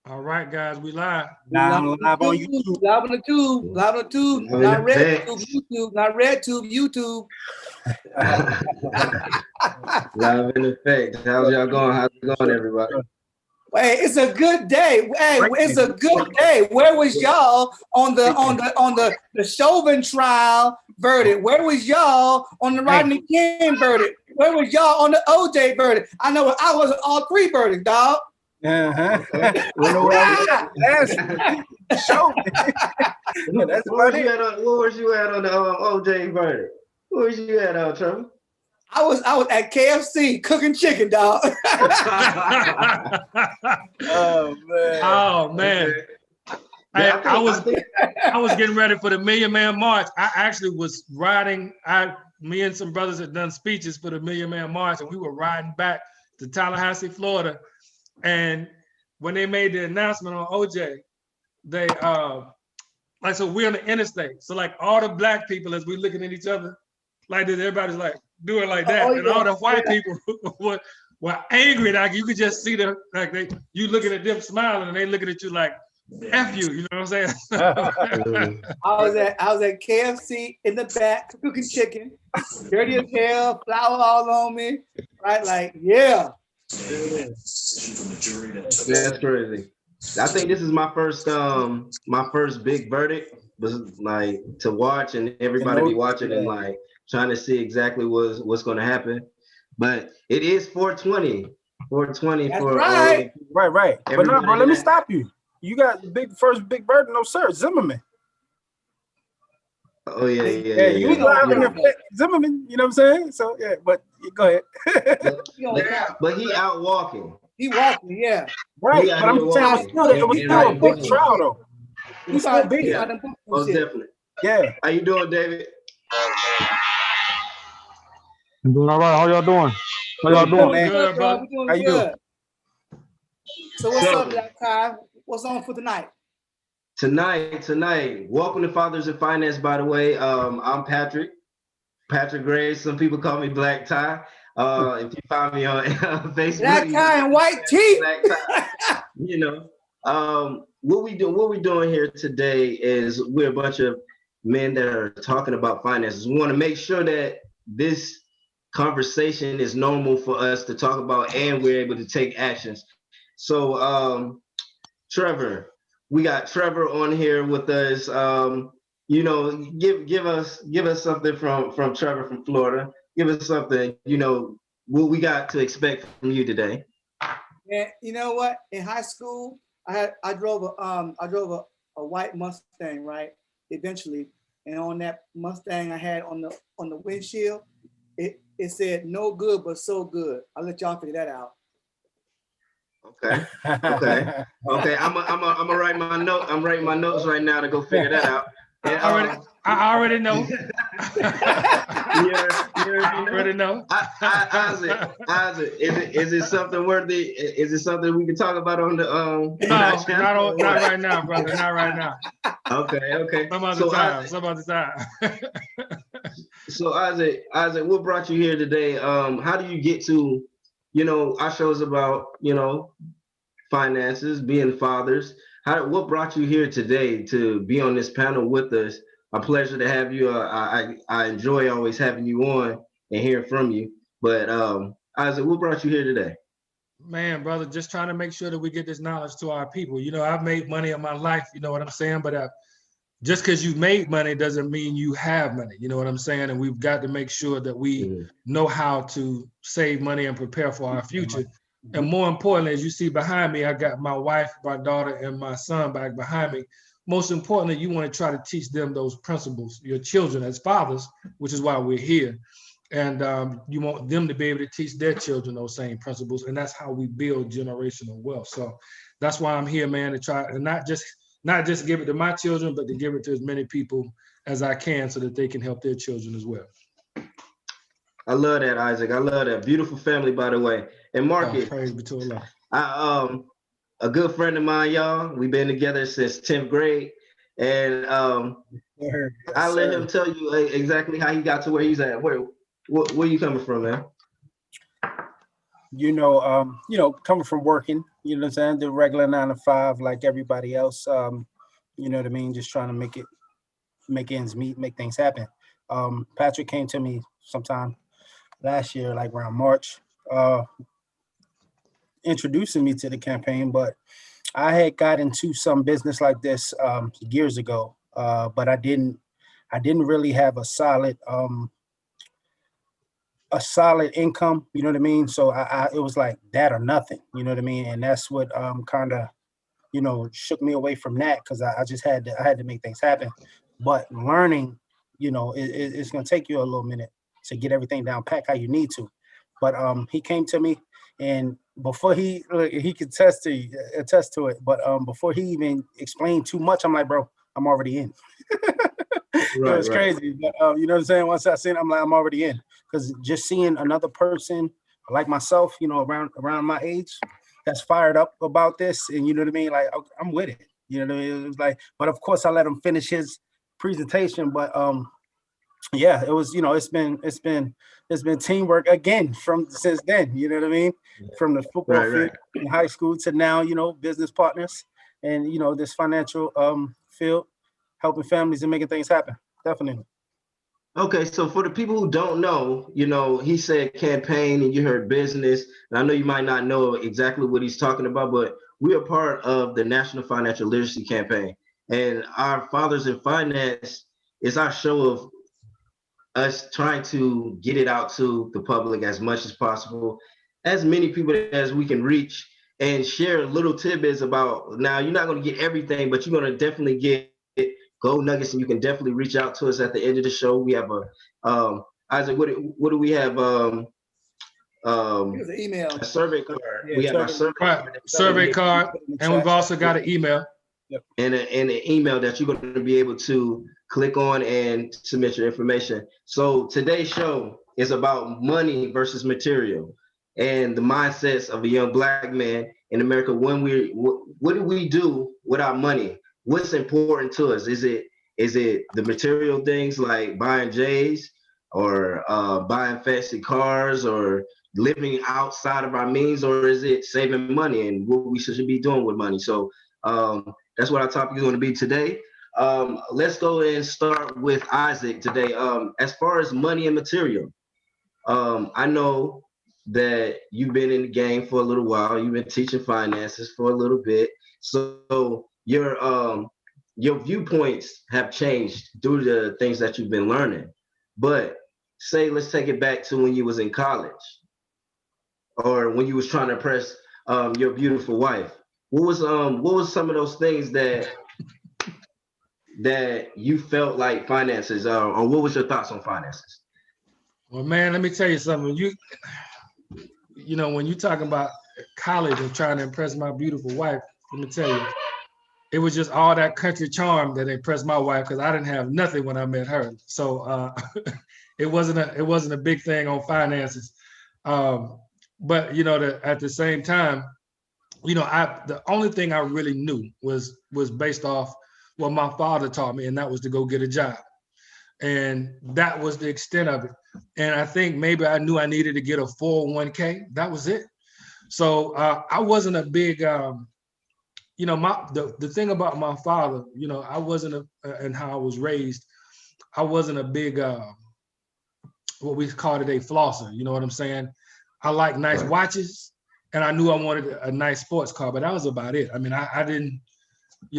All right, guys, we live. Live on YouTube. Live on the tube. Live on the tube. Not red tube, YouTube. Not red tube, YouTube. Live in effect. How's y'all going? How's it going, everybody? Hey, it's a good day. Hey, it's a good day. Where was y'all on the Chauvin trial verdict? Where was y'all on the Rodney King verdict? Where was y'all on the OJ verdict? I know I was all three verdicts, dog. Uh-huh. That's what was you at on the OJ verdict? Where was you at, Trevor? I was at KFC cooking chicken, dog. Oh man. Yeah, I was getting ready for the Million Man March. I actually was riding. Me and some brothers had done speeches for the Million Man March, and we were riding back to Tallahassee, Florida. And when they made the announcement on OJ, they so we're on the interstate. So like all the black people, as we looking at each other, like this, everybody's like doing like that, and all the white people were angry. Like you could just see them, like you looking at them smiling, and they looking at you like F you. You know what I'm saying? I was at KFC in the back cooking chicken, dirty as hell, flour all on me, right? Like yeah. That's crazy. I think this is my first big verdict, was like to watch and everybody be watching and like trying to see exactly what's going to happen. But it is 420. 420 That's for right. Right. But no, bro, let me stop you. You got the first big verdict, no sir, Zimmerman. Oh yeah. You live in the Zimmerman, you know what I'm saying? So yeah, but go ahead. but he out walking. He walking, yeah. Right, but I'm saying it was still a big trial though. It was still big. Oh, definitely. Yeah. How you doing, David? I'm doing all right. How y'all doing? How y'all doing, man? Good, bro. We're doing good. So what's up, Black Kai? What's on for tonight? Tonight. Welcome to Fathers and Finance, by the way. I'm Patrick Gray. Some people call me Black Tie. If you find me on Facebook, Black Tie and white teeth. Black Tie. You know, what we doing here today is we're a bunch of men that are talking about finances. We want to make sure that this conversation is normal for us to talk about, and we're able to take actions. So, Trevor, we got Trevor on here with us. You know, give us something from Trevor from Florida. Give us something, you know, what we got to expect from you today. Yeah, you know what? In high school, I drove a white Mustang, right? Eventually, and on that Mustang I had on the windshield, it said "no good but so good." I'll let y'all figure that out. Okay. I'm gonna write my note. I'm writing my notes right now to go figure that out. And, I already know. You already know. Isaac, is it something worthy? Is it something we can talk about on the No, not right now, brother. Not right now. Okay. Some other time. So Isaac, what brought you here today? How do you get to, you know, our show is about, you know, finances, being fathers. What brought you here today to be on this panel with us? A pleasure to have you. I enjoy always having you on and hearing from you. But Isaac, what brought you here today? Man, brother, just trying to make sure that we get this knowledge to our people. You know, I've made money in my life, you know what I'm saying? But just because you made money doesn't mean you have money, you know what I'm saying? And we've got to make sure that we know how to save money and prepare for our future. And more importantly, as you see behind me, I got my wife, my daughter, and my son back behind me. Most importantly, you want to try to teach them those principles, your children as fathers, which is why we're here. And you want them to be able to teach their children those same principles. And that's how we build generational wealth. So that's why I'm here, man, to try and not just give it to my children, but to give it to as many people as I can so that they can help their children as well. I love that, Isaac. I love that. Beautiful family, by the way. And Marcus, praise be to Allah. A good friend of mine, y'all. We've been together since 10th grade. And I let him tell you exactly how he got to where he's at. Where you coming from, man? coming from working, you know what I'm saying, the regular 9 to 5 like everybody else, you know what I mean, just trying to make ends meet, make things happen. Patrick came to me sometime last year, like around March, introducing me to the campaign, but I had got into some business like this years ago, but I didn't really have a solid income, you know what I mean? So it was like that or nothing, you know what I mean? And that's what kind of, shook me away from that, because I just had to make things happen. But learning, it's going to take you a little minute to get everything down pat how you need to. But he came to me, and before he could attest to it, but before he even explained too much, I'm like, bro, I'm already in. It was crazy, but you know what I'm saying? Once I seen it, I'm like, I'm already in, because just seeing another person like myself, around my age, that's fired up about this, and you know what I mean, like I'm with it. You know what I mean? It was like, but of course I let him finish his presentation, but yeah, it was, it's been teamwork again since then, you know what I mean? From the football field in high school to now, business partners, and this financial field, helping families and making things happen. Definitely. Okay, so for the people who don't know, he said campaign and you heard business. And I know you might not know exactly what he's talking about, but we are part of the National Financial Literacy Campaign. And our Fathers in Finance is our show of us trying to get it out to the public as much as possible, as many people as we can reach, and share little tidbits about, now you're not going to get everything, but you're going to definitely get gold nuggets, and you can definitely reach out to us at the end of the show. We have a Isaac, what do we have? Email. A survey card. Yeah, we have our survey card, and we've also got an email. Yep. And an email that you're going to be able to click on and submit your information. So today's show is about money versus material, and the mindsets of a young Black man in America. What do we do with our money? What's important to us? Is it the material things like buying J's, or buying fancy cars, or living outside of our means, or is it saving money and what we should be doing with money? So that's what our topic is going to be today. Let's go and start with Isaac today. As far as money and material, I know that you've been in the game for a little while. You've been teaching finances for a little bit. So your viewpoints have changed due to the things that you've been learning. But let's take it back to when you was in college, or when you was trying to impress your beautiful wife. What was some of those things that you felt like finances, or what was your thoughts on finances? Well, man, let me tell you something. When you talking about college and trying to impress my beautiful wife, let me tell you, it was just all that country charm that impressed my wife, because I didn't have nothing when I met her. So it wasn't a big thing on finances. But at the same time, the only thing I really knew was based off what my father taught me, and that was to go get a job. And that was the extent of it. And I think maybe I knew I needed to get a 401k. That was it. So I wasn't a big, the thing about my father, I wasn't and how I was raised, I wasn't a big, what we call today, flosser. You know what I'm saying? I like nice watches, and I knew I wanted a nice sports car, but that was about it. I mean, I didn't,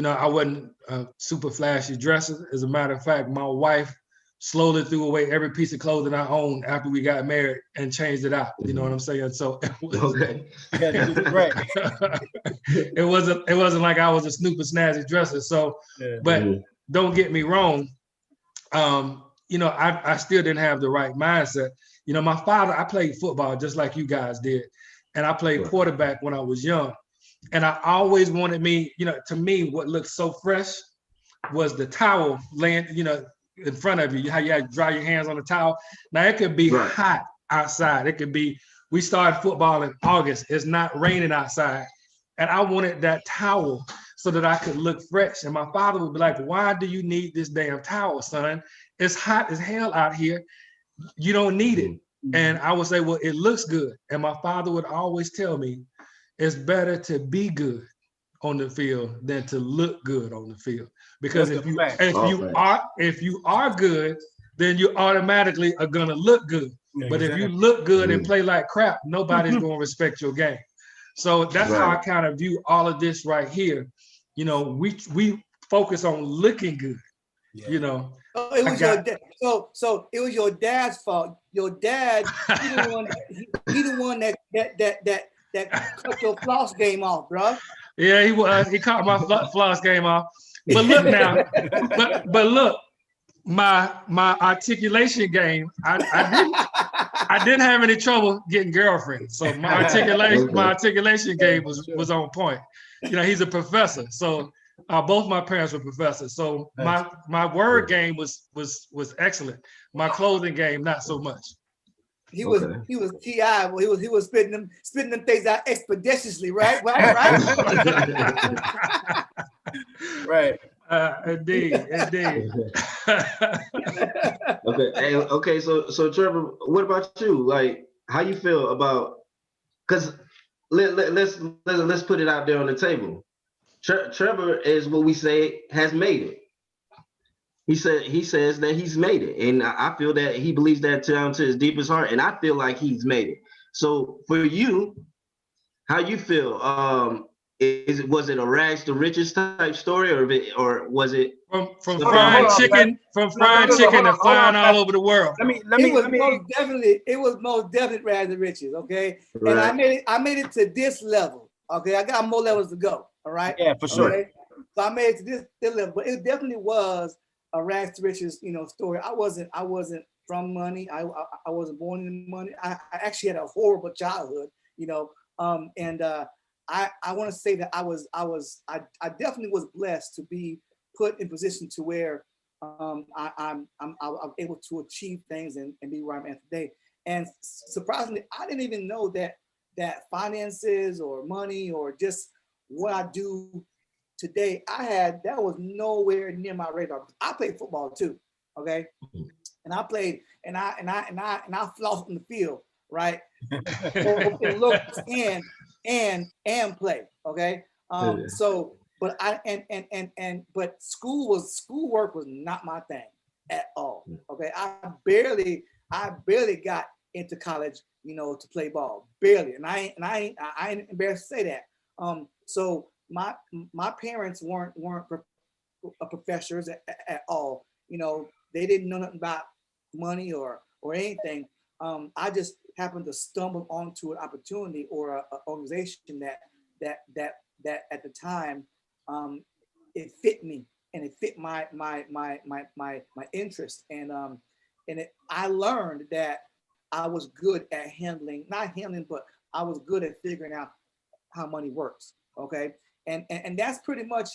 I wasn't a super flashy dresser. As a matter of fact, my wife slowly threw away every piece of clothing I owned after we got married and changed it out. You know what I'm saying? So it was, right. it wasn't like I was a snoop and snazzy dresser. So, but don't get me wrong. I still didn't have the right mindset. My father, I played football just like you guys did. And I played quarterback when I was young. And I always wanted to me, what looked so fresh was the towel laying, in front of you, how you had to dry your hands on the towel. Now it could be hot outside. It could be, we started football in August. It's not raining outside. And I wanted that towel so that I could look fresh. And my father would be like, why do you need this damn towel, son? It's hot as hell out here. You don't need it. And I would say, well, it looks good. And my father would always tell me, it's better to be good on the field than to look good on the field. Because That's if a you fact. if you are good, then you automatically are gonna look good. Yeah, But if you exactly. look good and play like crap, nobody's gonna respect your game. So that's how I Right. kind of view all of this right here. You know, we focus on looking good. Yeah. You know, Oh, it I was your got- dad. So it was your dad's fault. Your dad, he the one. He the one that cut your floss game off, bro. yeah, he was. He caught my floss game off. But look now, but look, my articulation game, I didn't have any trouble getting girlfriends. So my articulation game was on point. You know, he's a professor. So both my parents were professors. So my word game was excellent. My clothing game, not so much. He was T.I. Well, he was spitting them things out expeditiously, right? Right. Indeed. Okay. So Trevor, what about you? Like, how you feel about? Because let's put it out there on the table. Trevor is what we say has made it. He says that he's made it, and I feel that he believes that down to his deepest heart, and I feel like he's made it. So for you, how you feel? Was it a rags to riches type story, or was it from frying chicken to flying all over the world? It was most definitely rags to riches. Okay, right. And I made it to this level. Okay, I got more levels to go. All right. Yeah, for sure. Okay? So I made it to this level, but it definitely was a rags to riches, story. I wasn't from money. I wasn't born in money. I actually had a horrible childhood, and I want to say that I definitely was blessed to be put in position to where I'm able to achieve things and be where I'm at today. And surprisingly, I didn't even know that finances or money or just what I do today, that was nowhere near my radar. I played football too, okay? And I played and I flossed in the field, right? And looked and play, okay? So, but but schoolwork was not my thing at all, okay? I barely got into college, to play ball, barely, and I ain't embarrassed to say that. So my parents weren't professors at all. They didn't know nothing about money or anything. I just happened to stumble onto an opportunity or an organization that at the time it fit me and it fit my interest, and I learned that I was good at not handling, but I was good at figuring out how money works. Okay. And that's pretty much,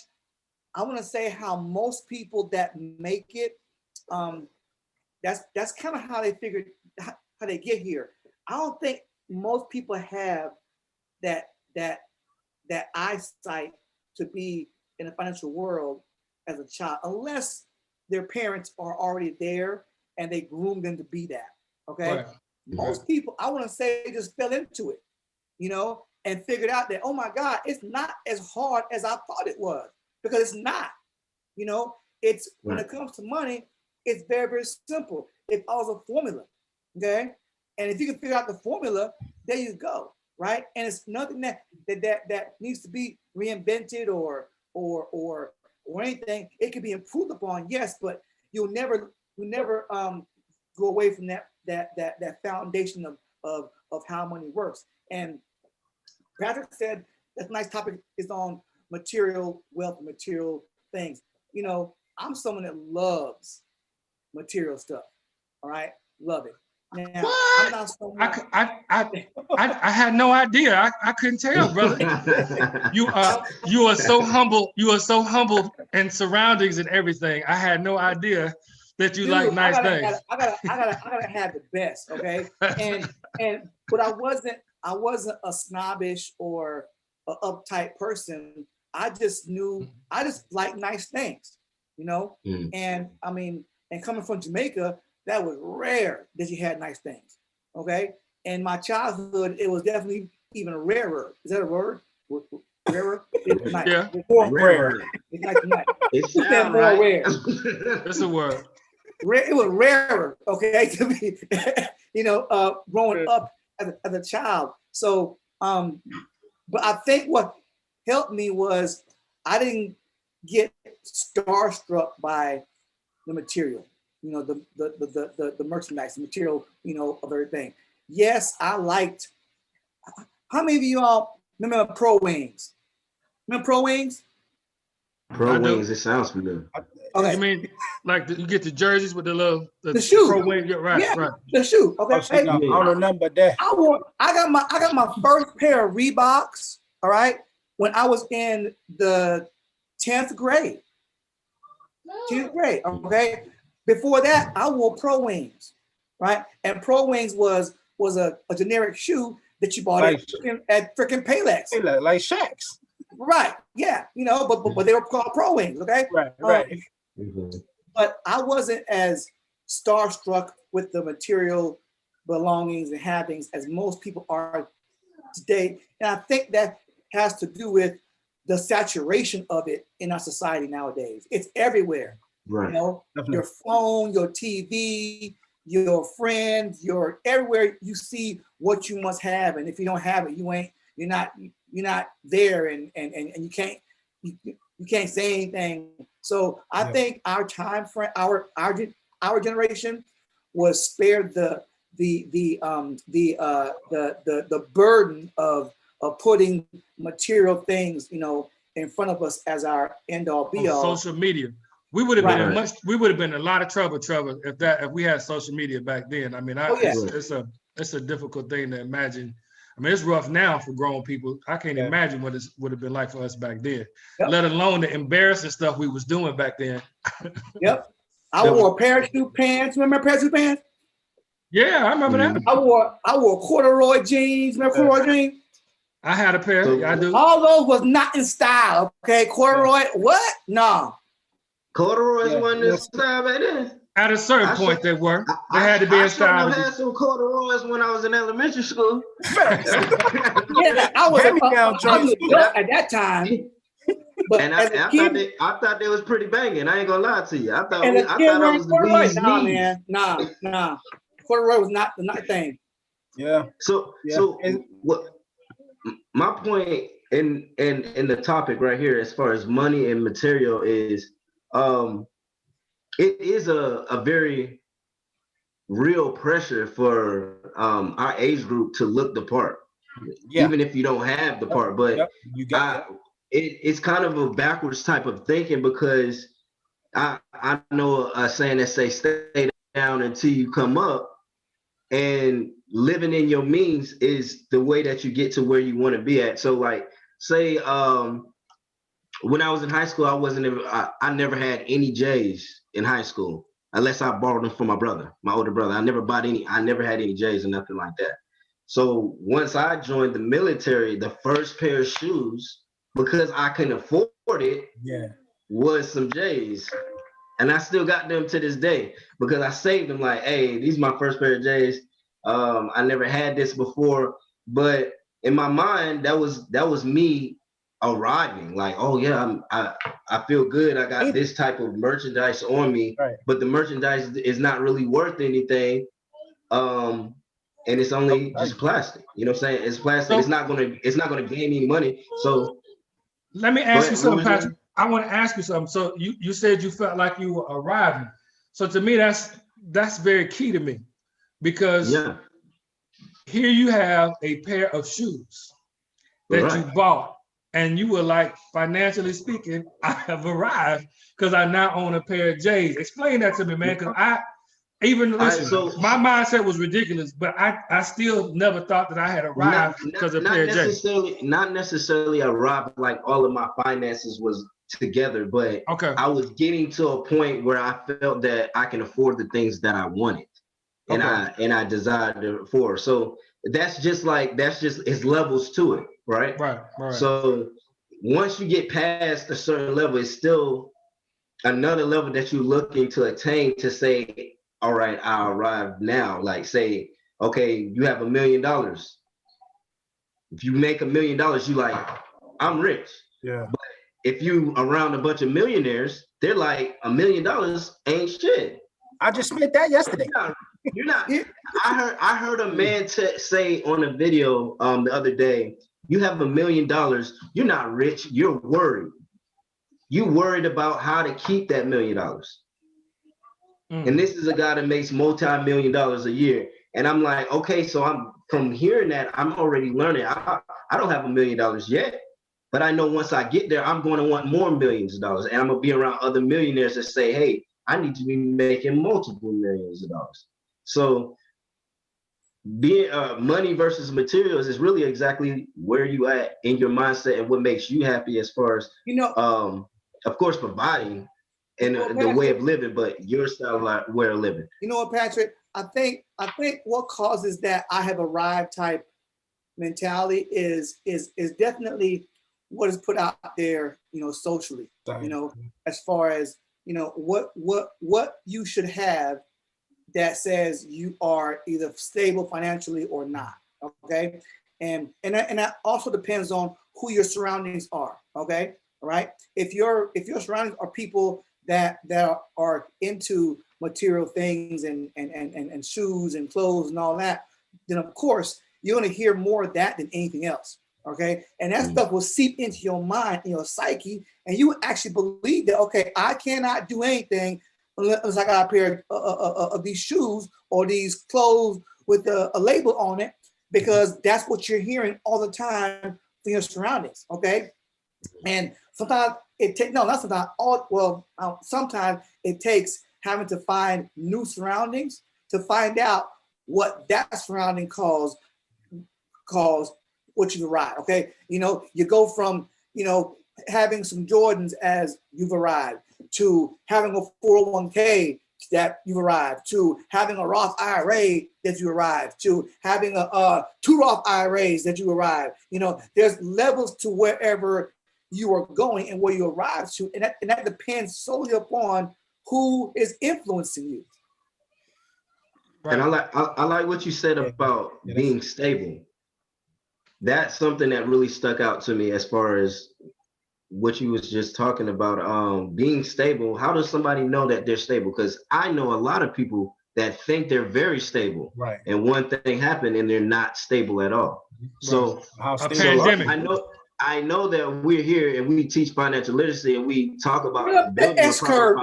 I want to say, how most people that make it, that's kind of how they figured, how they get here. I don't think most people have that eyesight to be in the financial world as a child, unless their parents are already there and they groomed them to be that. Okay. Right. Most people, I want to say, just fell into it, and figured out that, oh my God, it's not as hard as I thought it was, because it's not. It's when it comes to money, it's very, very simple. It follows a formula, okay? And if you can figure out the formula, there you go, right? And it's nothing that needs to be reinvented or anything. It can be improved upon, yes, but you'll never go away from that foundation of how money works. And Patrick said that nice topic is on material wealth, material things. I'm someone that loves material stuff. All right, love it. Now, what? I'm not someone. I had no idea. I couldn't tell, brother. You are so humble. You are so humble in surroundings and everything. I had no idea that you like nice things. I gotta have the best, okay? But I wasn't a snobbish or a uptight person. I just like nice things, And I mean, and coming from Jamaica, that was rare that you had nice things, Okay. In my childhood, it was definitely even rarer. Is that a word? Rarer? It's nice. Yeah, More rare. It's nice tonight. It Who said sound more right. rare? that's a word. It was rarer, okay, to be, growing up as a child. So, but I think what helped me was I didn't get starstruck by the material, the merchandise, the material, of everything. Yes, I liked. How many of you all remember Pro Wings? Remember Pro Wings? Pro I do. Wings, it sounds familiar. Okay. You mean like you get the jerseys with the shoe. Pro Wing? Yeah, right, Yeah, right. the shoe. Okay. Oh, see, no, I don't remember that. I got my first pair of Reeboks, all right, when I was in the 10th grade. 10th grade, okay. Before that, I wore Pro Wings, right? And Pro Wings was a generic shoe that you bought at freaking Payless. Like Shaq's. Right. Yeah. But they were called Pro Wings, okay? Right. But I wasn't as starstruck with the material belongings and happenings as most people are today. And I think that has to do with the saturation of it in our society nowadays. It's everywhere. Right. Your phone, your TV, your friends, your everywhere you see what you must have. And if you don't have it, you're not there and you can't say anything. So I think our time frame, our generation was spared the burden of putting material things, in front of us as our end all be all. Social media. We would have been we would have been in a lot of trouble if we had social media back then. I mean, it's a difficult thing to imagine. I mean, it's rough now for grown people. I can't imagine what it would have been like for us back then, let alone the embarrassing stuff we was doing back then. Yep. I wore parachute pants. Remember parachute pants? Yeah, I remember that. I wore corduroy jeans. Remember corduroy jeans? I had a pair. I do. All those was not in style. Okay, corduroy. What? No. Corduroys wasn't in style back then. At a certain point, they were. They had to be in style. I had some corduroys when I was in elementary school. Yeah, I was at that time. But and I thought they was pretty banging. I ain't gonna lie to you. I thought I was the bee's knees. Nah. Corduroy was not the thing. Yeah. So what? My point in the topic right here, as far as money and material, is it is a very real pressure for our age group to look the part, even if you don't have the part. But it's kind of a backwards type of thinking, because I know a saying that say stay down until you come up, and living in your means is the way that you get to where you want to be at. So like, say when I was in high school, I never had any J's in high school unless I borrowed them from my older brother. I never had any J's or nothing like that. So once I joined the military, the first pair of shoes, because I couldn't afford it, was some J's. And I still got them to this day because I saved them. Like, hey, these are my first pair of J's. I never had this before, but in my mind, that was me arriving. Like, oh yeah, I feel good. I got this type of merchandise on me, but the merchandise is not really worth anything. And it's only just plastic. You know what I'm saying? It's plastic. So, it's not gonna gain any money. So let me ask you something, Patrick. I want to ask you something. So you said you felt like you were arriving. So to me, that's very key to me, because here you have a pair of shoes that you bought, and you were like, financially speaking, I have arrived because I now own a pair of J's. Explain that to me, man, because my mindset was ridiculous, but I still never thought that I had arrived because of a pair of J's. Not necessarily arrived like all of my finances was together, but I was getting to a point where I felt that I can afford the things that I wanted and I desired to afford. So that's just it's levels to it, right? Right. So once you get past a certain level, it's still another level that you're looking to attain to say, all right, I arrived now. Like, say okay, you have $1 million. If you make $1 million, you like, I'm rich. Yeah. But if you around a bunch of millionaires, they're like, $1 million ain't shit. I just spent that yesterday. You're not. I heard a man say on a video the other day, you have $1 million, you're not rich, you're worried. You worried about how to keep that $1 million. And this is a guy that makes multi-million dollars a year. And I'm like, okay, so I'm from hearing that, I'm already learning. I don't have $1 million yet, but I know once I get there, I'm going to want more millions of dollars. And I'm gonna be around other millionaires that say, hey, I need to be making multiple millions of dollars. So being money versus materials is really exactly where you at in your mindset and what makes you happy as far as, of course, providing and the way of living, but your style of way of living. You know what, Patrick? I think what causes that I have arrived type mentality is definitely what is put out there, socially. As far as what you should have that says you are either stable financially or not. Okay, and that also depends on who your surroundings are. Okay, all right. If your surroundings are people that are into material things and shoes and clothes and all that, then of course you're going to hear more of that than anything else. Okay, and that stuff will seep into your mind, your psyche, and you actually believe that, okay, I cannot do anything unless I got a pair of these shoes or these clothes with a label on it, because that's what you're hearing all the time from your surroundings. Okay, and sometimes sometimes it takes having to find new surroundings to find out what that surrounding calls what you've arrived. Okay, you go from having some Jordans as you've arrived, to having a 401k that you've arrived, to having a Roth IRA that you arrived, to having two Roth IRAs that you arrived. There's levels to wherever you are going and where you arrive to, and that depends solely upon who is influencing you. Right. And I like what you said about being stable. That's something that really stuck out to me as far as what you was just talking about, being stable. How does somebody know that they're stable? Because I know a lot of people that think they're very stable, right? And one thing happened and they're not stable at all. Right. So I know that we're here and we teach financial literacy and we talk about the X curve.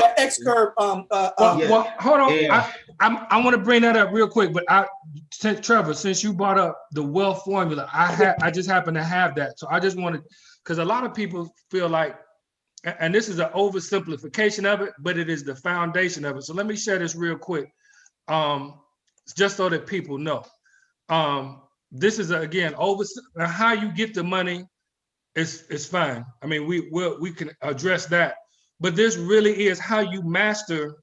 Well, hold on. Yeah. I want to bring that up real quick, but Trevor, since you brought up the wealth formula, I just happen to have that. So I just wanted, because a lot of people feel like, and this is an oversimplification of it, but it is the foundation of it. So let me share this real quick, just so that people know. This is again how you get the money. It's fine. I mean, we can address that, but this really is how you master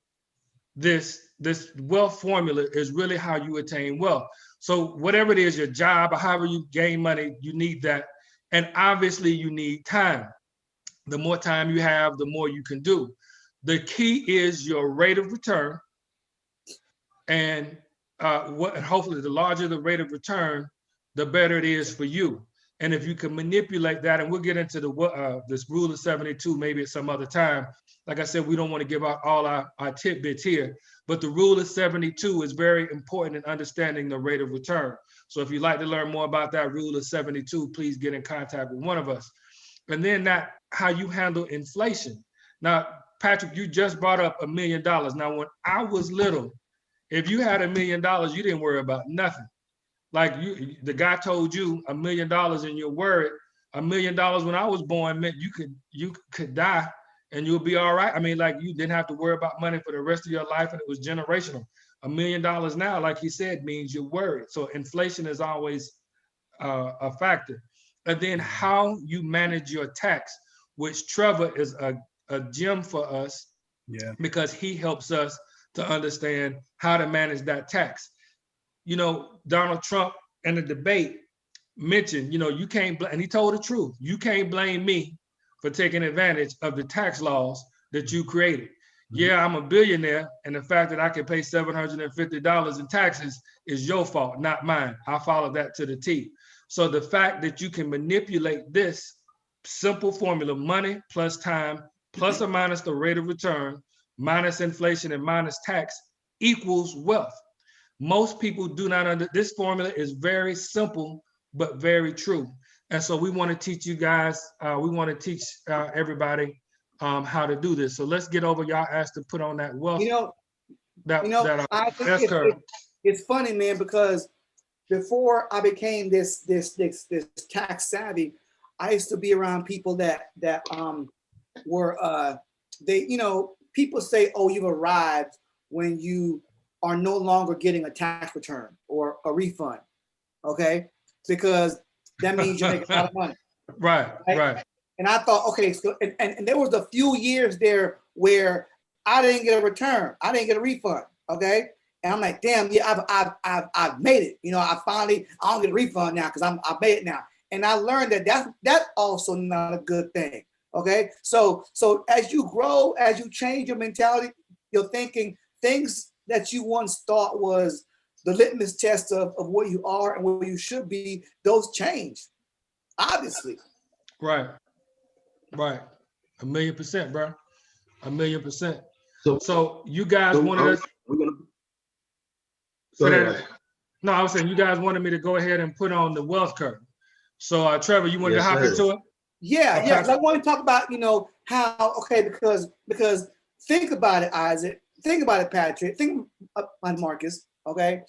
this wealth formula is really how you attain wealth. So whatever it is, your job or however you gain money, you need that. And obviously you need time. The more time you have, the more you can do. The key is your rate of return. And hopefully the larger the rate of return, the better it is for you. And if you can manipulate that, and we'll get into this rule of 72 maybe at some other time. Like I said, we don't want to give out all our tidbits here, but the rule of 72 is very important in understanding the rate of return. So if you'd like to learn more about that rule of 72, please get in contact with one of us. And then how you handle inflation. Now, Patrick, you just brought up $1 million. Now, when I was little, if you had $1 million, you didn't worry about nothing. Like the guy told you $1 million and you're worried. $1 million when I was born meant you could die and you'll be all right. I mean, like you didn't have to worry about money for the rest of your life, and it was generational. $1 million now, like he said, means you're worried. So inflation is always a factor. And then how you manage your tax, which Trevor is a gem for us, because he helps us to understand how to manage that tax. Donald Trump in the debate mentioned, you can't, and he told the truth, you can't blame me for taking advantage of the tax laws that you created. Yeah, I'm a billionaire, and the fact that I can pay $750 in taxes is your fault, not mine. I follow that to the T. So the fact that you can manipulate this simple formula, money plus time, plus or minus the rate of return, minus inflation and minus tax equals wealth. Most people do not this formula is very simple, but very true. And so we want to teach you guys, we want to teach everybody how to do this. So let's get over. Y'all asked to put on that wealth. I think it's funny, man, because before I became this tax savvy, I used to be around people that were people say, oh, you've arrived when you are no longer getting a tax return or a refund, okay? Because that means you're making a lot of money. Right. And I thought, okay, so and there was a few years there where I didn't get a return, I didn't get a refund, okay? And I'm like, damn, yeah, I've made it. I don't get a refund now because I made it now. And I learned that's also not a good thing, okay? So as you grow, as you change your mentality, your thinking, things that you once thought was the litmus test of where you are and where you should be, those change, obviously. Right. 1,000,000%, bro. 1,000,000%. So you guys wanted us. We're gonna. Go ahead. No, I was saying you guys wanted me to go ahead and put on the wealth curve. So Trevor, you wanted to hop into it? Yeah. I want to talk about how because think about it, Isaac. Think about it, Patrick. Think about Marcus. Okay.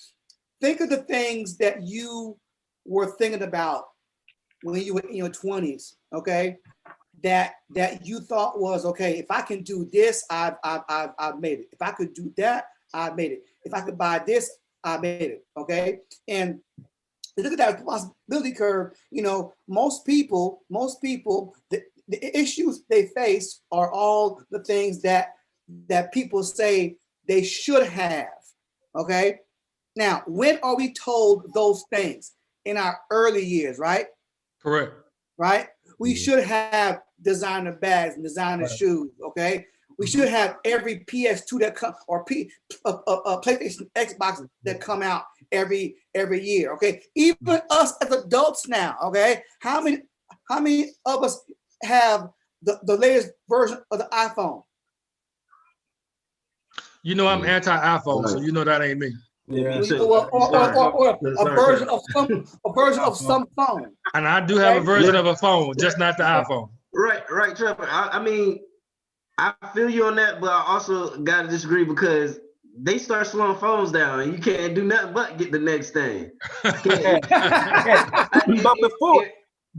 Think of the things that you were thinking about when you were in your 20s. Okay. That you thought was okay. If I can do this, I've made it. If I could do that, I made it. If I could buy this, I made it. Okay. And look at that possibility curve. Most people, the issues they face are all the things that people say they should have. Okay. Now, when are we told those things? In our early years, right? Correct. Right. We should have designer bags and designer shoes. Okay. We should have every PS2 that come or PlayStation, Xbox that come out every year. Okay. Even us as adults now. Okay. How many of us have the latest version of the iPhone? I'm anti-iPhone, so that ain't me. Yeah. Or a version of some phone. And I do have a version of a phone, just not the iPhone. Right, Trevor. I mean, I feel you on that, but I also gotta disagree because they start slowing phones down, and you can't do nothing but get the next thing. But before,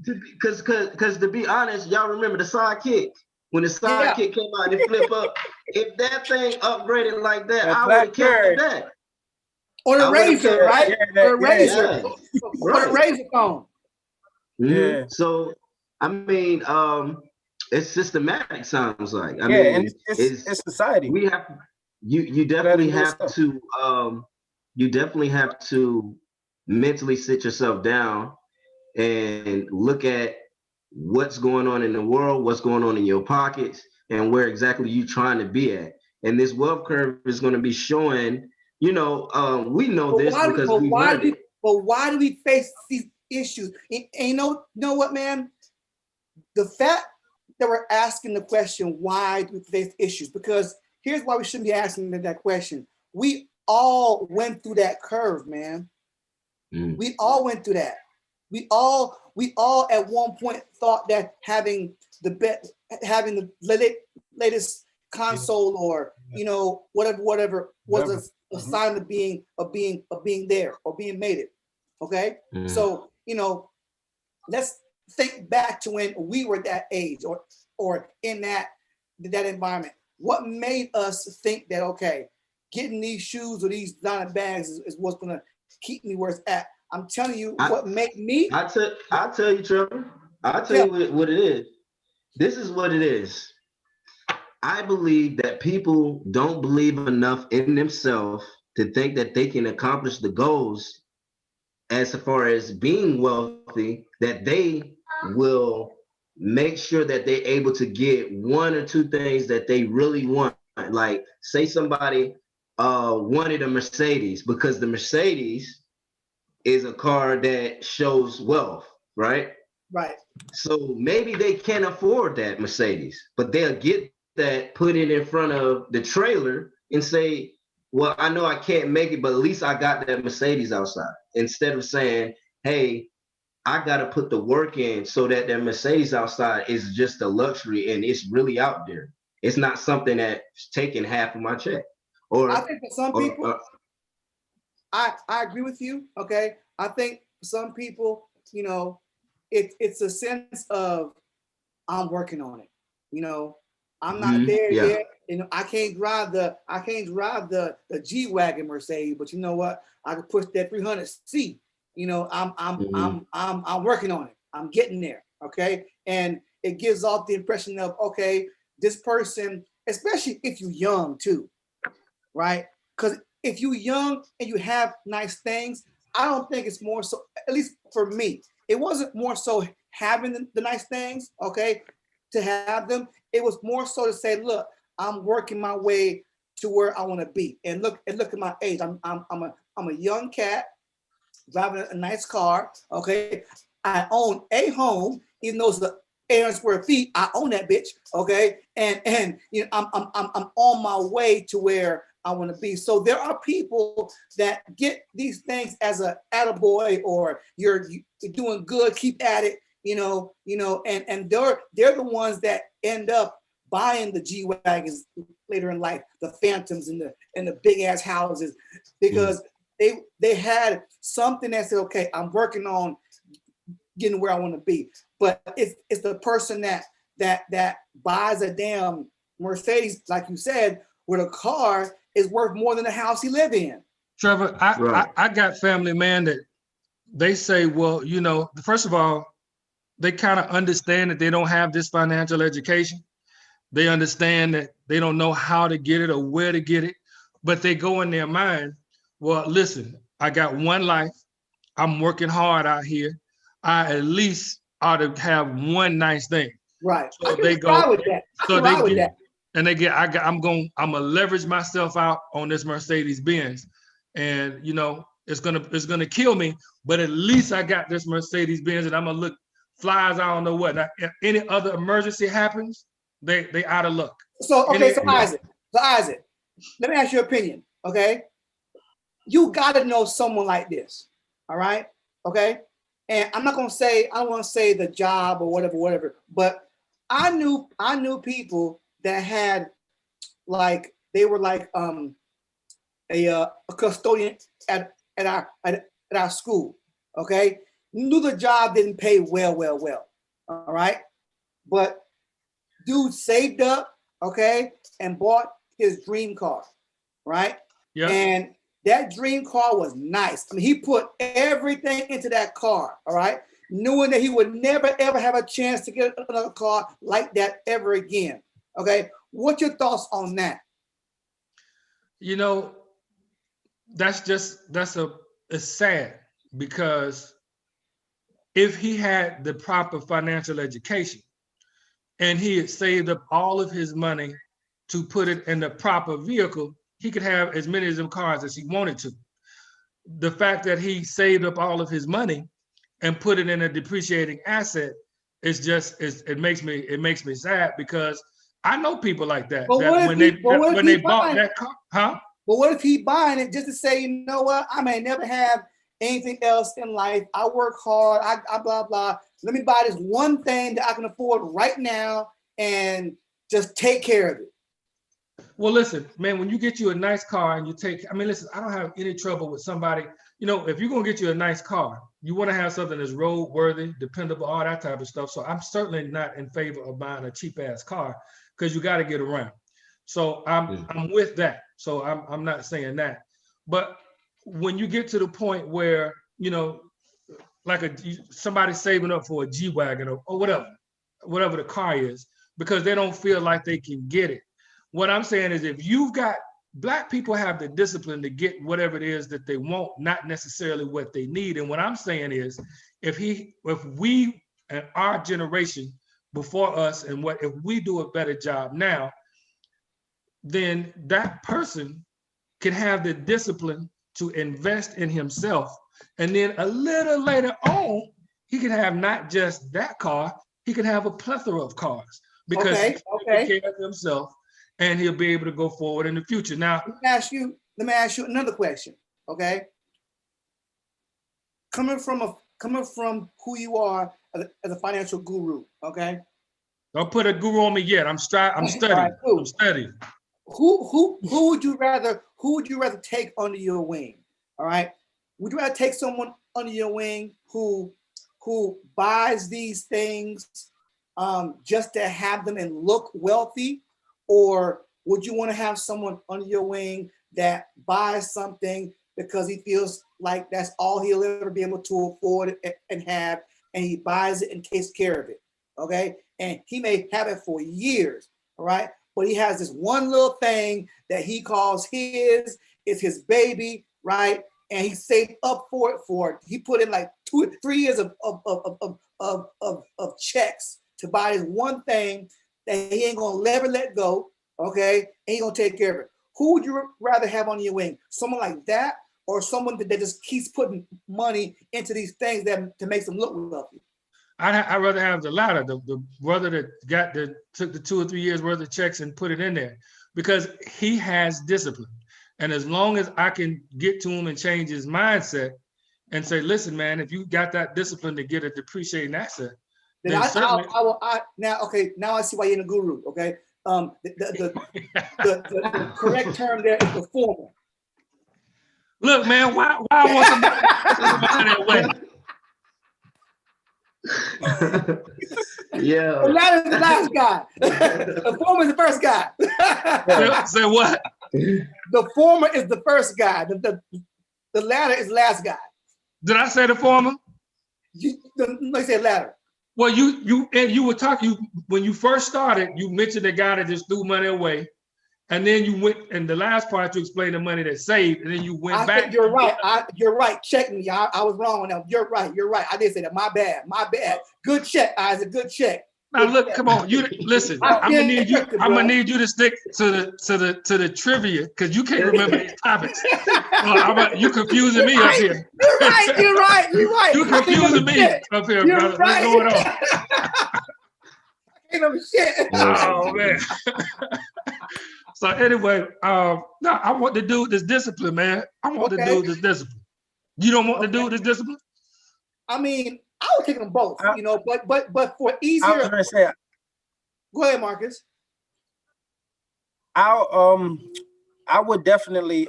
because to be honest, y'all remember the Sidekick when the Sidekick came out and it flip up. If that thing upgraded like that, I would have kept that. Or the Razor, right? Or the Razor. Or the Razor phone. Yeah. So I mean, it's systematic. Sounds like. I mean, and it's society. We have you definitely have to you definitely have to mentally sit yourself down and look at what's going on in the world, what's going on in your pockets, and where exactly you're trying to be at. And this wealth curve is going to be showing. We know this because we learned it. But why do we face these issues? And you know what, man? The fact that we're asking the question, why do we face issues? Because here's why we shouldn't be asking that question. We all went through that curve, man. We all went through that. We all at one point thought that having the latest console or whatever was a sign of being there or being made it. Okay. So let's think back to when we were that age or in that environment. What made us think that getting these shoes or these designer bags is what's gonna keep me where it's at? I'm telling you, what made me. I'll tell you, Trevor. I'll tell you what it is. This is what it is. I believe that people don't believe enough in themselves to think that they can accomplish the goals as far as being wealthy, that they will make sure that they're able to get one or two things that they really want Like, say somebody wanted a Mercedes, because the Mercedes is a car that shows wealth, right? Right. So maybe they can't afford that Mercedes, but they'll get that, put it in front of the trailer and say, well, I know I can't make it, but at least I got that Mercedes outside. Instead of saying, hey, I got to put the work in so that Mercedes outside is just a luxury and it's really out there. It's not something that's taking half of my check. I think for some people, I agree with you. Okay. I think for some people, you know, it's a sense of, I'm working on it. You know, I'm not there yet. You know, I can't drive the G-Wagon Mercedes, but you know what? I can push that 300C. You know, I'm working on it. I'm getting there. Okay. And it gives off the impression of, okay, this person, especially if you're young too, right? Because if you're young and you have nice things, I don't think it's more so, at least for me, it wasn't more so having the nice things, okay, to have them. It was more so to say, look, I'm working my way to where I want to be. And look at my age. I'm a young cat driving a nice car, okay? I own a home, even though it's 800 square feet, I own that bitch, okay? And you know, I'm on my way to where I want to be. So there are people that get these things as a attaboy, or you're doing good, keep at it, you know, and they're the ones that end up buying the G-Wagons later in life, the Phantoms and the big ass houses, because they had something that said, okay, I'm working on getting where I want to be. But it's the person that buys a damn Mercedes, like you said, with a car is worth more than the house he live in. Trevor, I got family, man, that they say, well, you know, first of all, they kind of understand that they don't have this financial education. They understand that they don't know how to get it or where to get it, but they go in their mind, well, listen, I got one life. I'm working hard out here. I at least ought to have one nice thing. Right. So they go with that. So they get, and they get, I'm gonna leverage myself out on this Mercedes Benz, and you know it's gonna kill me, but at least I got this Mercedes Benz, and I'm gonna look flies. I don't know what. Now, if any other emergency happens, they out of luck. So okay, so Isaac, let me ask your opinion. Okay, you got to know someone like this. All right, okay, and I'm not gonna say, I don't want to say the job or whatever, but I knew people that had, like, they were like a custodian at our school. Okay, knew the job didn't pay well. All right, but dude saved up, okay, and bought his dream car, right? Yeah. And that dream car was nice. I mean, he put everything into that car, all right, knowing that he would never ever have a chance to get another car like that ever again. Okay, what's your thoughts on that? You know, it's sad, because if he had the proper financial education and he had saved up all of his money to put it in the proper vehicle, he could have as many of them cars as he wanted to. The fact that he saved up all of his money and put it in a depreciating asset is just, it makes me sad, because I know people like that. But that when they bought that car, huh? But what if he buying it just to say, you know what, I may never have anything else in life. I work hard. I blah blah. Let me buy this one thing that I can afford right now and just take care of it. Well, listen, man, when you get you a nice car and listen, I don't have any trouble with somebody, you know, if you're going to get you a nice car, you want to have something that's roadworthy, dependable, all that type of stuff. So I'm certainly not in favor of buying a cheap ass car, because you got to get around. So I'm with that. So I'm not saying that. But when you get to the point where, you know, like somebody saving up for a G-Wagon or whatever the car is, because they don't feel like they can get it. What I'm saying is, if you've got, Black people have the discipline to get whatever it is that they want, not necessarily what they need. And what I'm saying is, if we and our generation before us, and if we do a better job now, then that person can have the discipline to invest in himself. And then a little later on, he can have not just that car, he can have a plethora of cars because he's taking care of himself and he'll be able to go forward in the future. Now, let me ask you another question, okay? Coming from who you are as a financial guru, okay? don't put a guru on me yet. I'm studying. Right, cool. I'm studying. Who would you rather take under your wing? All right. Would you rather take someone under your wing who buys these things just to have them and look wealthy, or would you want to have someone under your wing that buys something because he feels like that's all he'll ever be able to afford and have, and he buys it and takes care of it? Okay, and he may have it for years. All right. But he has this one little thing that he calls his, it's his baby, right? And he saved up for it. He put in like 2 or 3 years of checks to buy this one thing that he ain't gonna never let go, okay? And he gonna take care of it. Who would you rather have on your wing? Someone like that, or someone that just keeps putting money into these things to make them look wealthy? I'd rather have the latter, the brother that took the 2 or 3 years worth of checks and put it in there, because he has discipline. And as long as I can get to him and change his mindset and say, listen, man, if you got that discipline to get a depreciating asset, then now I see why you're in a guru, okay? The correct term there is the former. Look, man, why I want somebody that way? Yeah. The latter is the last guy. The former is the first guy. Say what? The former is the first guy. The latter is the last guy. Did I say the former? I said latter. Well, you were talking when you first started. You mentioned the guy that just threw money away, and then you went and the last part you explained the money that saved, and then you went back. You're right. You're right. Check me. I was wrong on that. You're right. I did say that. My bad. Good check, Isaac. Good check. Now look, come on. You listen. I'm gonna need you to stick to the trivia because you can't remember these topics. You confusing me up here. You're right. You confusing me up here, brother. Right. What's going on? I can't remember shit. Oh man. So anyway, no, I want the dude that's disciplined, man. I want the dude that's disciplined. You don't want the dude that's disciplined? I mean, I would take them both, but for easier. I was gonna say. Go ahead, Marcus. I would definitely.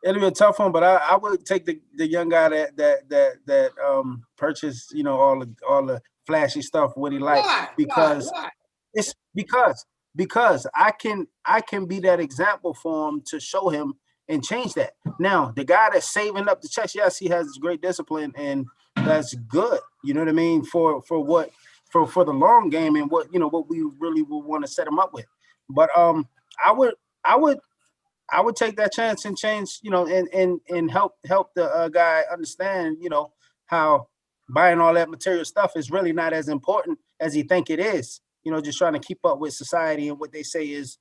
It'll be a tough one, but I would take the young guy that purchased all the flashy stuff what he likes. Why? It's because I can be that example for him to show him and change that. Now, the guy that's saving up the checks, yes, he has great discipline, and that's good. You know what I mean? For the long game and what we really would want to set him up with. But I would take that chance and change, and help the guy understand, how buying all that material stuff is really not as important as he think it is. Just trying to keep up with society and what they say is,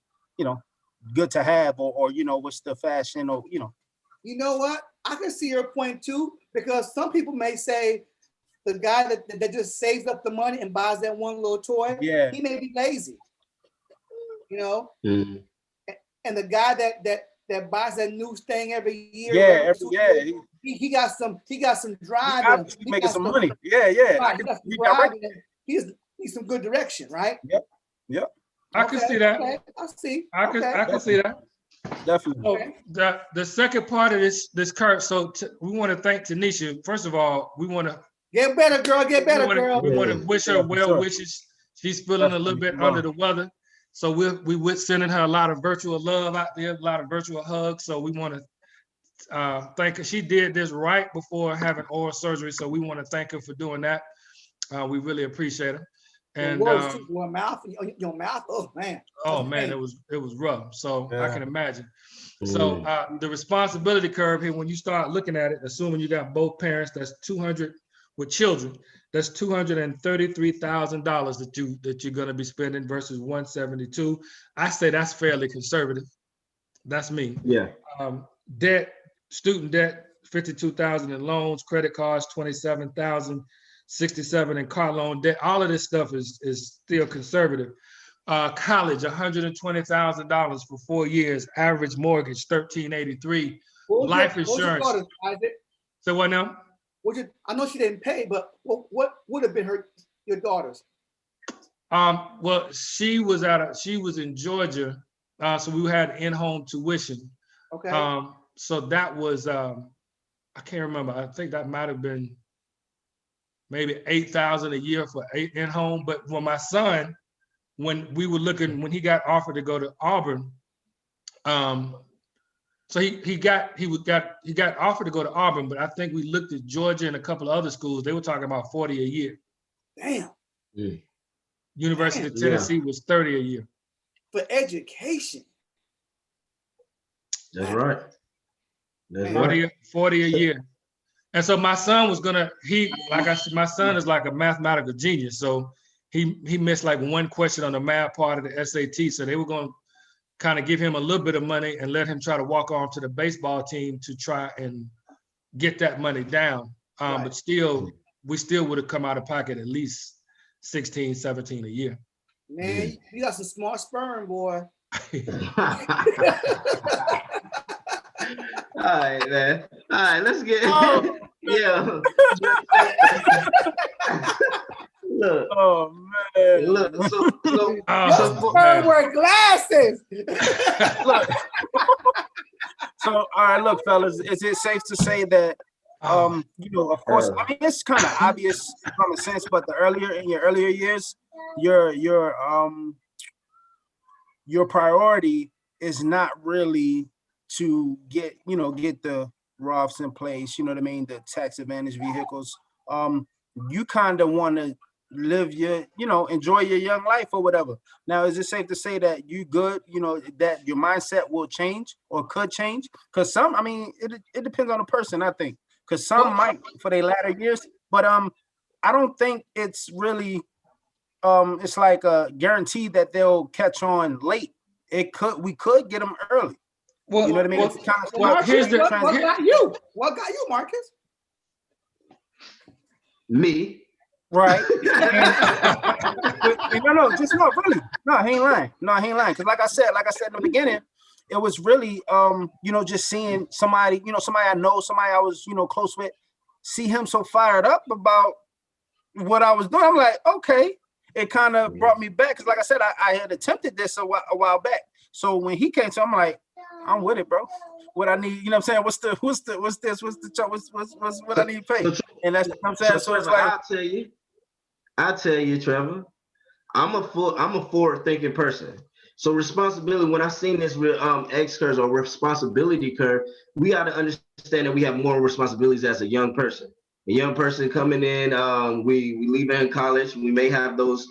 good to have, or what's the fashion, or You know what? I can see your point too, because some people may say the guy that just saves up the money and buys that one little toy, he may be lazy. Mm-hmm. And the guy that buys that new thing every year, he got some drive. He's making some money. Right, he needs some good direction, right? Yep. I can see that. Okay. I can see that. Definitely. So the second part of this Kurt. So we want to thank Tanisha. First of all, we want to get better, girl. We want to wish her well wishes. She's feeling a little bit under the weather, so we're sending her a lot of virtual love out there, a lot of virtual hugs. So we want to thank her. She did this right before having oral surgery, so we want to thank her for doing that. We really appreciate her. And your mouth, oh man. Oh man, it was rough. So I can imagine. So the responsibility curve here, when you start looking at it, assuming you got both parents, that's 200 with children. That's $233,000 that you're going to be spending versus 172. I say that's fairly conservative. That's me. Yeah. Debt, student debt, 52,000 in loans, credit cards, 27,000, 67 in car loan debt. All of this stuff is still conservative. College, $120,000 for 4 years. Average mortgage, $1,383. Life insurance. So what now? I know she didn't pay, but what would have been your daughter's? Well, she was in Georgia, so we had in-home tuition. Okay. So that was I can't remember. I think that might have been maybe 8,000 a year for in-home. But for my son, when he got offered to go to Auburn, so he got offered to go to Auburn, but I think we looked at Georgia and a couple of other schools. They were talking about 40 a year. Damn. Mm. University of Tennessee was 30 a year. For education. That's right. That's 40 a year. And so my son was like I said, my son is like a mathematical genius. So he missed like one question on the math part of the SAT. So they were going to kind of give him a little bit of money and let him try to walk on to the baseball team to try and get that money down. Right. But we still would have come out of pocket at least 16, 17 a year. Man, you got some smart sperm, boy. All right, man. All right, let's get yeah. Look. Oh man. Look. So Sperm wear glasses. Look. So all right, look, fellas, is it safe to say that of course, I mean it's kind of obvious common sense, but in your earlier years, your priority is not really to get the Roths in place, you know what I mean, the tax advantage vehicles. You kind of want to live enjoy your young life or whatever. Now, is it safe to say that you good, that your mindset will change or could change? Because it depends on the person, I think. Because some might for their latter years, but I don't think it's really it's like a guarantee that they'll catch on late. We could get them early. Well, you know what I mean? Marcus, what got you, Marcus? Me. Right. Really. No, he ain't lying. Because like I said in the beginning, it was really just seeing somebody, somebody I know, somebody I was, close with, see him so fired up about what I was doing. I'm like, okay. It kind of brought me back because, like I said, I had attempted this a while back. So when he came to, I'm like, I'm with it, bro. What I need, you know what I'm saying? What's what I need to pay? And that's what I'm saying. So it's like, I'll tell you, Trevor. I'm a forward-thinking person. So responsibility. When I seen this X curve or responsibility curve, we got to understand that we have more responsibilities as a young person. A young person coming in, we leaving college. We may have those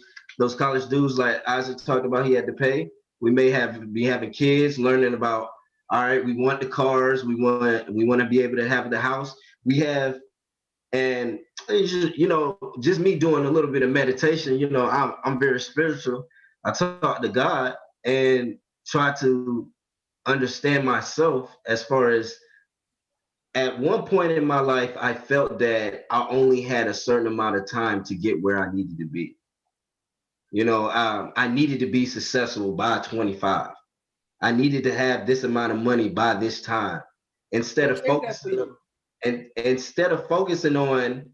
college dues like Isaac talked about. He had to pay. We may be having kids, learning about. All right, we want the cars. We want to be able to have the house. We have, and just me doing a little bit of meditation. I'm very spiritual. I talk to God and try to understand myself as far as. At one point in my life, I felt that I only had a certain amount of time to get where I needed to be. I needed to be successful by 25. I needed to have this amount of money by this time. Instead of focusing on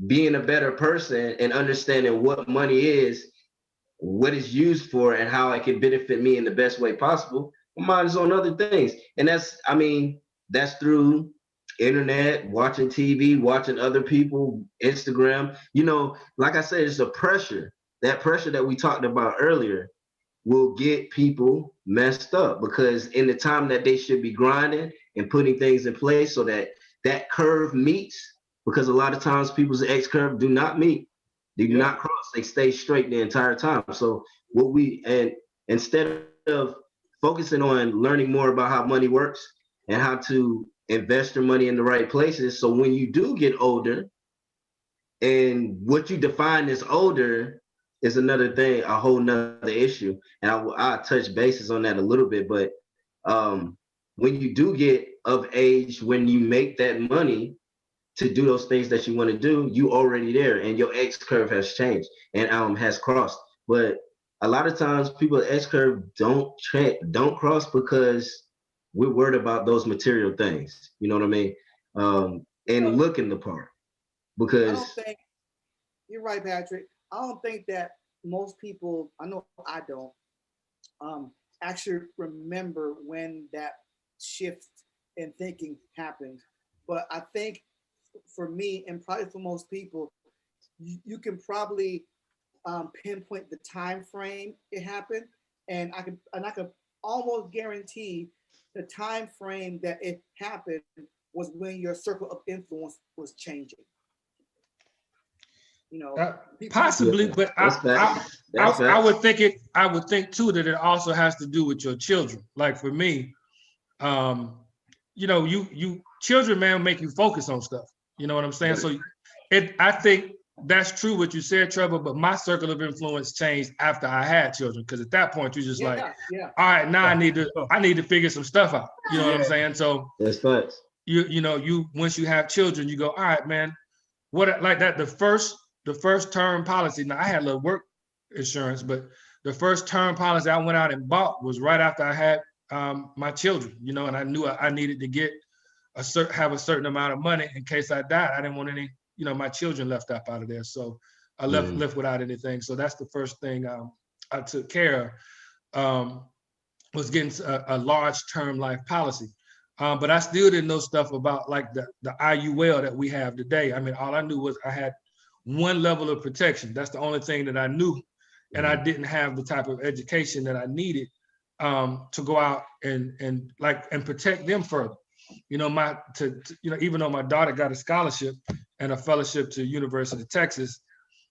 being a better person and understanding what money is, what it's used for, and how it can benefit me in the best way possible, my mind is on other things. And that's through internet, watching TV, watching other people, Instagram. Like I said, it's a pressure. That pressure that we talked about earlier will get people messed up because in the time that they should be grinding and putting things in place so that curve meets, because a lot of times people's X curve do not meet. They do not cross. They stay straight the entire time. So instead of focusing on learning more about how money works and how to invest your money in the right places, so when you do get older And what you define as older is another thing, a whole nother issue. And I'll touch bases on that a little bit. But when you do get of age, when you make that money to do those things that you want to do, you already there, and your X curve has changed and has crossed. But a lot of times people X curve don't cross because we're worried about those material things. You know what I mean? And looking the part. Because I don't think you're right, Patrick. I don't think that most people, I know I don't, actually remember when that shift in thinking happened. But I think for me, and probably for most people, you can probably pinpoint the time frame it happened, and I could almost guarantee the time frame that it happened was when your circle of influence was changing. You know, possibly, yeah, but I would think too that it also has to do with your children. Like for me, you know, you children, man, make you focus on stuff. You know what I'm saying? So I think that's true what you said, Trevor, but my circle of influence changed after I had children. Because at that point you're just all right, now I need to figure some stuff out. You know what I'm saying? So that's facts. You know, once you have children, you go, all right, man, what like that, the first term policy. Now I had a little work insurance, but the first term policy I went out and bought was right after I had my children, you know, and I knew I needed to get have a certain amount of money in case I died. I didn't want any, you know, my children left up out of there. So I left without anything. So that's the first thing I took care of, was getting a large term life policy. But I still didn't know stuff about like the IUL that we have today. I mean, all I knew was I had one level of protection. That's the only thing that I knew. And I didn't have the type of education that I needed to go out and protect them further. You know, you know, even though my daughter got a scholarship and a fellowship to University of Texas,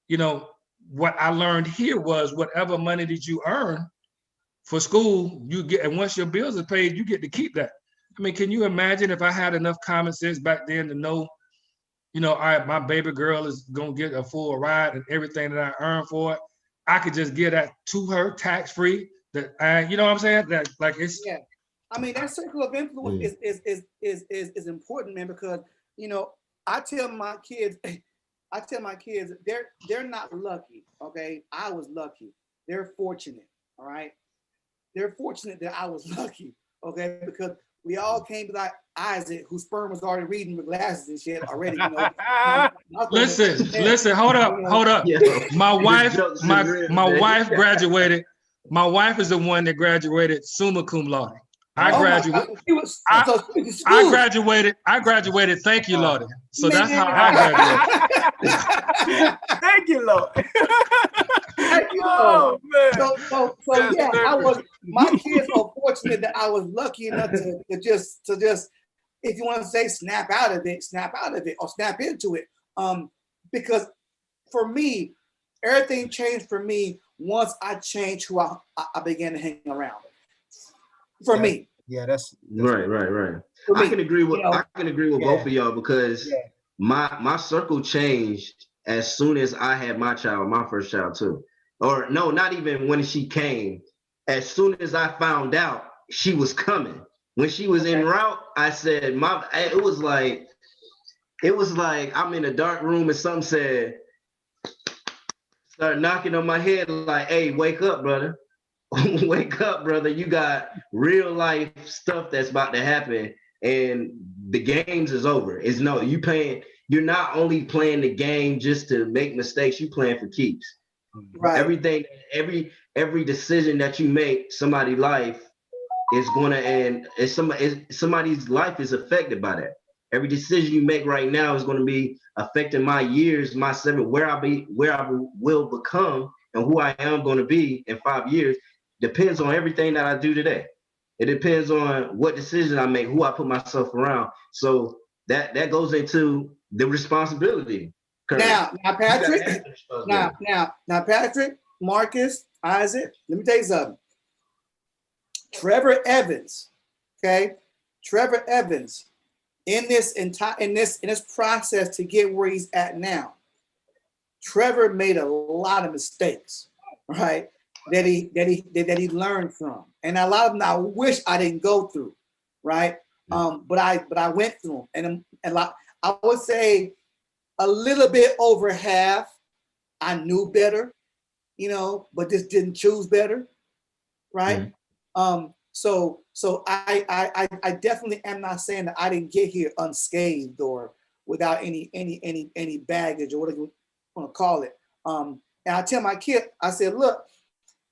you know, what I learned here was whatever money that you earn for school, you get, and once your bills are paid, you get to keep that. I mean, can you imagine if I had enough common sense back then to know, you know, all right, my baby girl is gonna get a full ride and everything that I earn for it, I could just give that to her tax free. That you know what I'm saying? That like it's I mean, that circle of influence is important, man, because you know, I tell my kids, they're not lucky. Okay, I was lucky. They're fortunate. All right, they're fortunate that I was lucky. Okay, because we all came to like Isaac, whose sperm was already reading with glasses and shit already. You know, listen, hold up. Yeah. My wife graduated. My wife is the one that graduated summa cum laude. I graduated. Thank you, Lord. So that's how I graduated. Thank you, Lord. Thank you, Lord. So yeah, my kids are fortunate that I was lucky enough to just, if you want to say snap out of it, or snap into it. Because for me, everything changed for me once I changed who I began to hang around. For me. Yeah, that's right. I can agree with both of y'all because my circle changed as soon as I had my first child too. Or no, not even when she came. As soon as I found out she was coming. When she was en route, I said, it was like I'm in a dark room and something started knocking on my head like, hey, wake up, brother. Wake up, brother. You got real life stuff that's about to happen and the games is over. You're not only playing the game just to make mistakes, you playing for keeps. Right. Everything, every decision that you make, somebody's life is gonna end. Somebody's life is affected by that. Every decision you make right now is going to be affecting my years, where I will become, and who I am going to be in 5 years. Depends on everything that I do today. It depends on what decision I make, who I put myself around. So that goes into the responsibility. Now, Patrick. Now, Patrick, Marcus, Isaac. Let me tell you something. Trevor Evans, okay. Trevor Evans, in this process to get where he's at now, Trevor made a lot of mistakes, right? That he learned from, and a lot of them I wish I didn't go through, right? But I went through them, and I would say a little bit over half I knew better, but just didn't choose better, right? So I definitely am not saying that I didn't get here unscathed or without any baggage or whatever you want to call it. And I tell my kid, I said, look,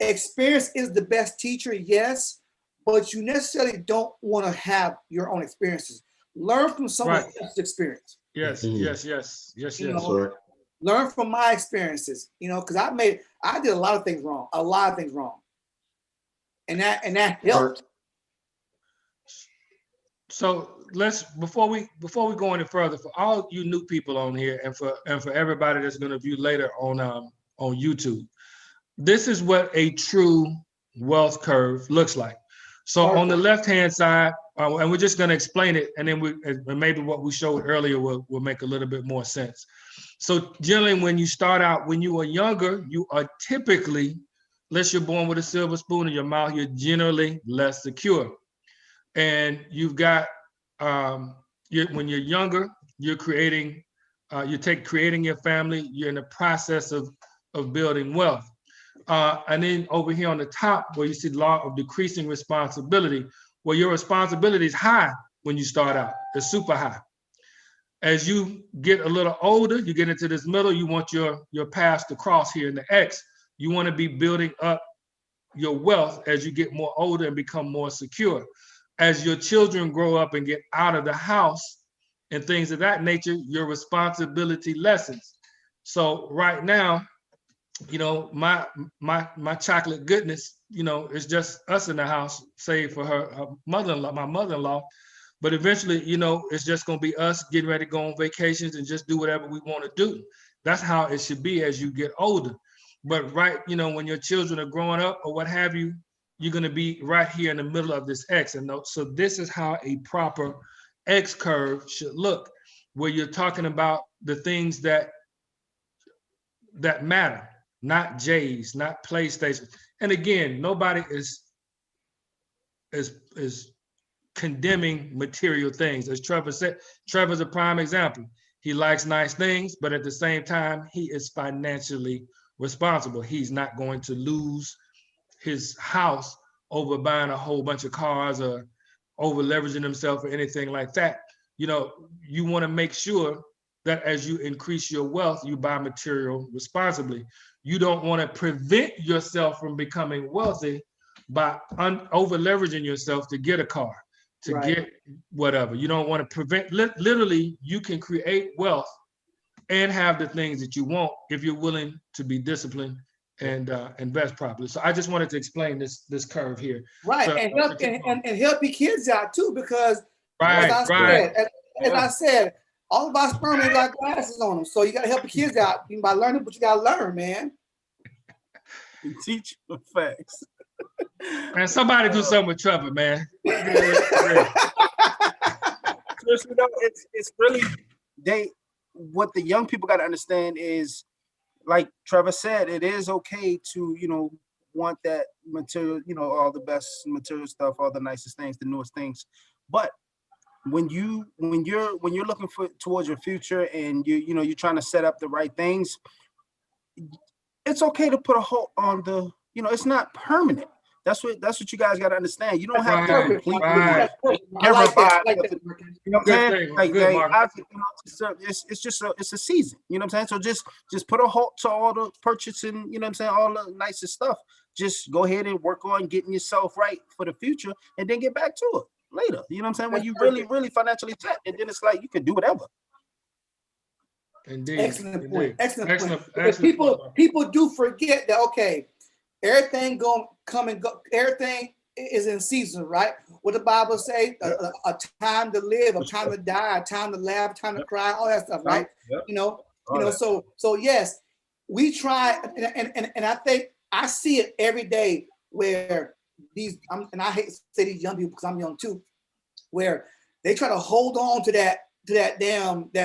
experience is the best teacher, yes, but you necessarily don't want to have your own experiences. Learn from someone else's experience. Yes. Learn from my experiences, because I did a lot of things wrong, and that helped. So before we go any further, for all you new people on here, and for everybody that's going to view later on YouTube, this is what a true wealth curve looks like. So on the left-hand side, and we're just going to explain it, and then maybe what we showed earlier will make a little bit more sense. So generally, when you start out, when you are younger, you are typically, unless you're born with a silver spoon in your mouth, you're generally less secure. And you've got, when you're younger, you're creating your family, you're in the process of building wealth. And then over here on the top, where you see the law of decreasing responsibility, well, your responsibility is high when you start out. It's super high. As you get a little older, you get into this middle, you want your paths to cross here in the X. You want to be building up your wealth as you get more older and become more secure. As your children grow up and get out of the house and things of that nature, your responsibility lessens. So right now, my chocolate goodness, it's just us in the house, save for her mother-in-law, my mother-in-law. But eventually, it's just going to be us getting ready to go on vacations and just do whatever we want to do. That's how it should be as you get older. But when your children are growing up or what have you, you're going to be right here in the middle of this X. And so this is how a proper X curve should look, where you're talking about the things that matter, not J's, not PlayStation. And again, nobody is condemning material things. As Trevor said, Trevor's a prime example. He likes nice things, but at the same time, he is financially responsible. He's not going to lose his house over buying a whole bunch of cars or over leveraging himself or anything like that. You want to make sure that as you increase your wealth, you buy material responsibly. You don't want to prevent yourself from becoming wealthy by over leveraging yourself to get a car, to get whatever. You don't want to prevent, literally, you can create wealth and have the things that you want if you're willing to be disciplined and invest properly. So I just wanted to explain this curve here. Right, so, and help your kids out too, because as I said, all of our sperm ain't got glasses on them. So you got to help your kids out by learning what you got to learn, man. And teach the facts. Man, somebody do something with Trevor, man. It's really what the young people got to understand is, like Trevor said, it is okay to want that material, all the best material stuff, all the nicest things, the newest things. But when you're looking towards your future and you're trying to set up the right things, it's okay to put a hold on the, it's not permanent. That's what you guys got to understand. You don't have to completely everybody. You know what I'm saying? It's a season. You know what I'm saying? So just put a halt to all the purchasing. You know what I'm saying? All the nicest stuff. Just go ahead and work on getting yourself right for the future, and then get back to it later. You know what I'm saying? When you really financially set, and then it's like you can do whatever. Indeed. Excellent point. Because people do forget that. Okay, everything gonna come and go. Everything is in season, right? What the Bible say? A time to live, a time to die, a time to laugh, a time to cry, all that stuff, right? Yep. So yes, we try, and I think I see it every day where and I hate to say these young people because I'm young too, where they try to hold on to that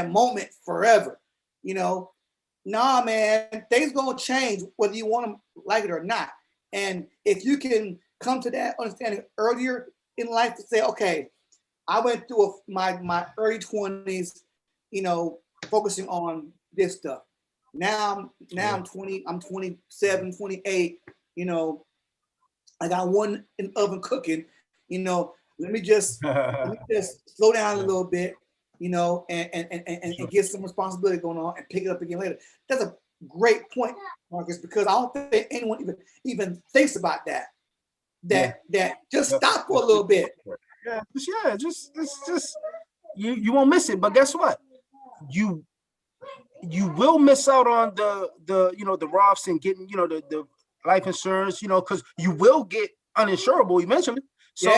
moment forever, nah, man, things gonna change whether you want to like it or not. And if you can come to that understanding earlier in life to say, okay, I went through my early 20s, focusing on this stuff. Now I'm 20, I'm 27, 28, I got one in the oven cooking, let me just slow down a little bit, and get some responsibility going on and pick it up again later. That's a great point, Marcus, because I don't think anyone even thinks about that. That just stop for a little bit. Just you won't miss it. But guess what? You will miss out on the Roths and getting the life insurance, because you will get uninsurable eventually. So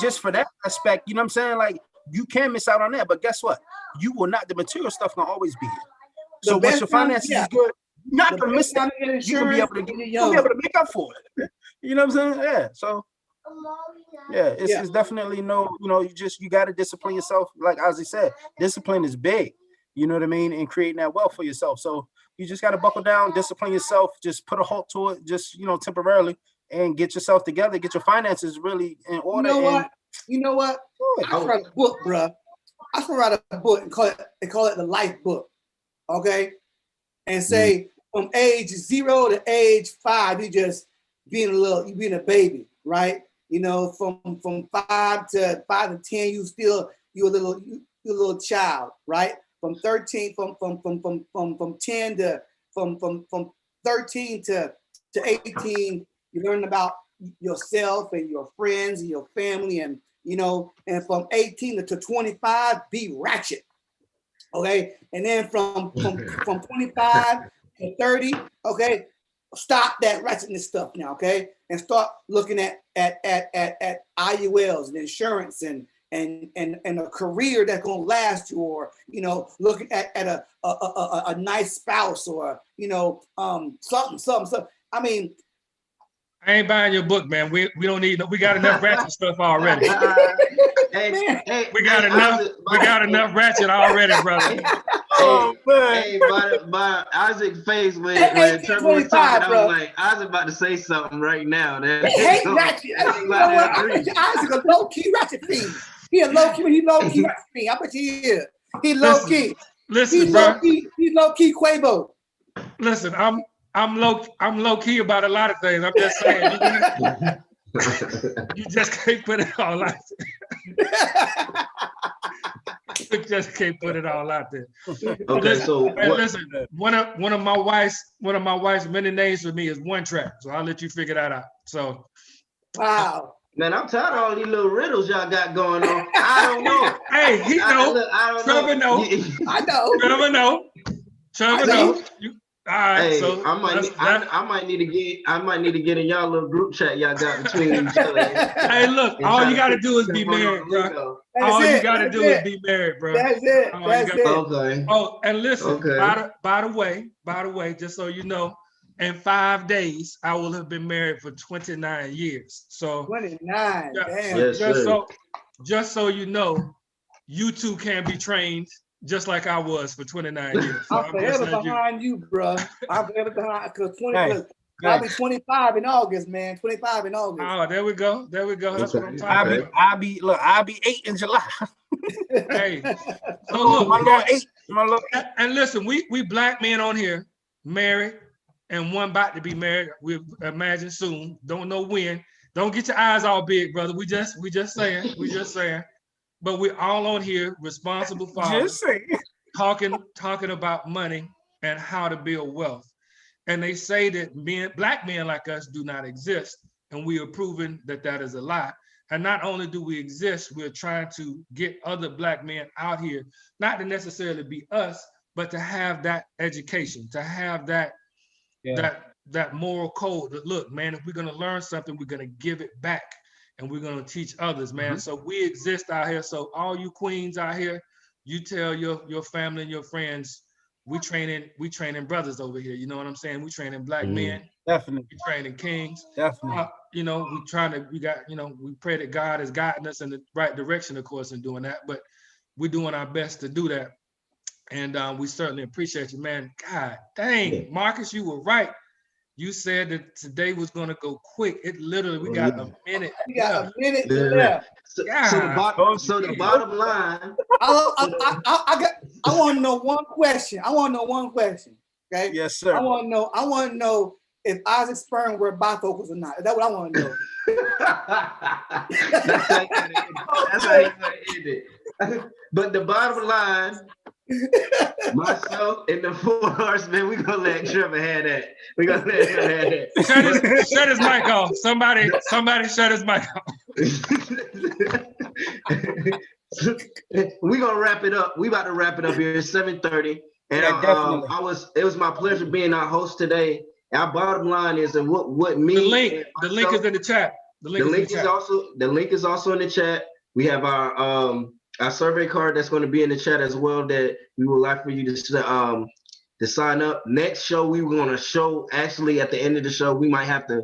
just for that aspect, you know what I'm saying? Like, you can miss out on that, but guess what? You will not. The material stuff can always be here. So once your finances is good, you're not gonna miss that. You can be able to make up for it. You know what I'm saying? Yeah. So it's definitely you got to discipline yourself. Like Ozzy said, discipline is big. You know what I mean? And creating that wealth for yourself. So you just got to buckle down, discipline yourself, just put a halt to it, just temporarily, and get yourself together, get your finances really in order. You know what? I should write a book, bro. I should write a book and call it the life book. Okay? And say from age 0 to age 5, you just being a baby, right? From 5 to 10, you're a little child, right? From 13 to 13 to 18, you learn about yourself and your friends and your family, and from 18 to 25, be ratchet. Okay, and then from 25 to 30, okay, stop that ratchetness stuff now, okay, and start looking at IULs and insurance and a career that's gonna last you, or looking at a nice spouse, or something. I mean, I ain't buying your book, man. We don't need. We got enough ratchet stuff already. We got enough ratchet already, brother. By Isaac's face when Trevor was talking, I was like, I was about to say something right now. He hate ratchet. I bet you Isaac a low key ratchet fiend. He low key ratchet fiend. I bet you is. He low key. Listen, bro. He's low key Quavo. Listen, I'm low key about a lot of things. I'm just saying, you just can't put it all out there. You just can't put it all out there. Okay, listen, one of my wife's many names for me is One Track. So I'll let you figure that out. So wow. Man, I'm tired of all these little riddles y'all got going on. I don't know. Hey, he know. Trevor know. I know. Trevor know. Trevor know. All right, hey, so I might need to get in y'all little group chat y'all got between each other. Hey, look, all you gotta do is be married, bro. All you gotta do is be married, bro. That's it. Okay. Oh, and listen, okay. by the way, just so you know, in 5 days, I will have been married for 29 years. So 29, damn. Yes, just so you know, you too can be trained just like I was for 29 years. So I'm forever behind you, bro. I'm forever behind, because I'll be 25 in August, man. 25 in August. Oh, there we go. That's what I'm talking about. I'll be 8 in July. Hey, so look, my little 8. And listen, we black men on here, married, and one about to be married. We imagine soon. Don't know when. Don't get your eyes all big, brother. We just saying. But we're all on here, responsible fathers, talking about money and how to build wealth. And they say that black men like us do not exist. And we are proving that is a lie. And not only do we exist, we're trying to get other black men out here, not to necessarily be us, but to have that education, to have that moral code that, look, man, if we're going to learn something, we're going to give it back. And we're gonna teach others, man. Mm-hmm. So we exist out here. So all you queens out here, you tell your family and your friends, we training brothers over here. You know what I'm saying? We training black men. Definitely. We training kings. Definitely. We pray that God is guiding us in the right direction, of course, in doing that. But we're doing our best to do that. And we certainly appreciate you, man. God dang, Marcus, you were right. You said that today was going to go quick. It literally, we got a minute. We got a minute Yeah. left. So God. the bottom line. I want to know one question. Okay. Yes, sir. I want to know if Isaac's sperm were bifocals or not. Is that what I want to know? That's how he's gonna end it. But the bottom line, myself and the 4 horsemen, we gonna let Trevor have that. We gonna let him have that. Shut his mic off. Somebody shut his mic off. We gonna wrap it up. We about to wrap it up here. It's 7:30. And Yeah, it was my pleasure being our host today. Our bottom line is that what me the link is in the chat. The link is also in the chat. We have our survey card that's going to be in the chat as well that we would like for you to sign up. Next show we were going to show actually at the end of the show we might have to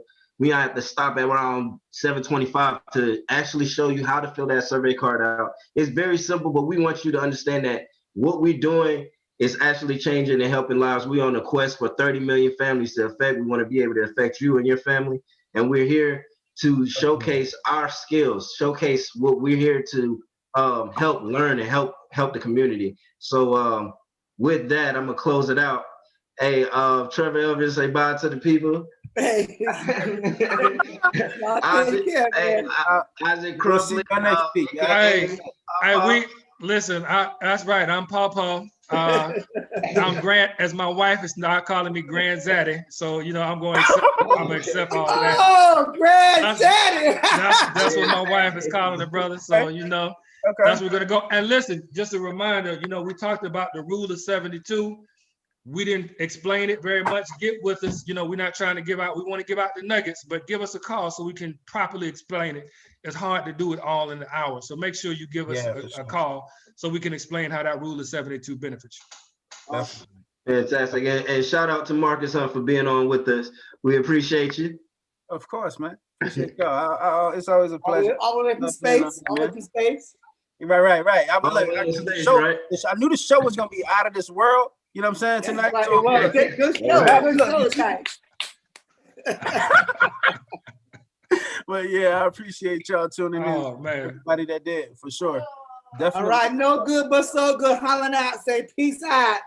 stop at around 7:25 to actually show you how to fill that survey card out. It's very simple, but we want you to understand that what we're doing is actually changing and helping lives. We're on a quest for 30 million families to affect. We want to be able to affect you and your family. And we're here to showcase our skills, showcase what we're here to help learn and help the community. So with that, I'm going to close it out. Hey, Trevor Elvis, say bye to the people. Hey. Isaac Crossley. Listen, that's right. I'm Pawpaw. I'm Grant, as my wife is now calling me Grand Zaddy. So, I'm going to accept all of that. Oh, Grand Zaddy. That's what my wife is calling the brother. So, that's where we're going to go. And listen, just a reminder, we talked about the rule of 72. We didn't explain it very much. Get with us. We're not trying to we want to give out the nuggets, but give us a call so we can properly explain it. It's hard to do it all in an hour. So make sure you give us a call so we can explain how that rule of 72 benefits you. Awesome. Fantastic. And shout out to Marcus Hunt for being on with us. We appreciate you. Of course, man. Appreciate y'all. It's always a pleasure. I'll let you space. Right. I knew the show was going to be out of this world. You know what I'm saying? Tonight. Right. Well, good show tonight. But yeah, I appreciate y'all tuning in. Oh, man. Everybody that did, for sure. Definitely. All right, no good but so good. Hollering out. Say peace out.